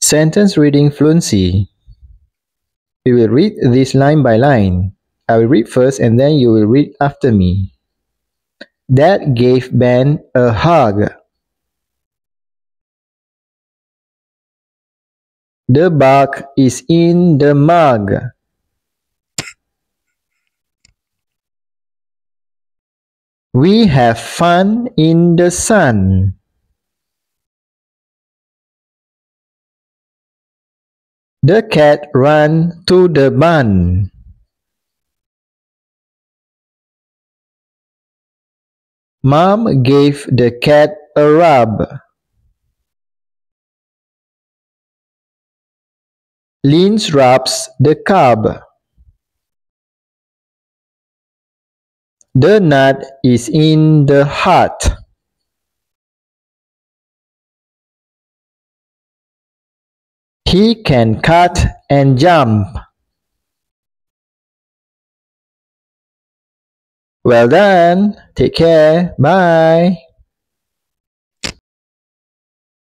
Sentence reading fluency. We will read this line by line. I will read first and then you will read after me. Dad gave Ben a hug. The bug is in the mug. We have fun in the sun. The cat ran to the bun. Mom gave the cat a rub. Linz rubs the cub. The nut is in the hut. He can cut and jump. Well done. Take care. Bye.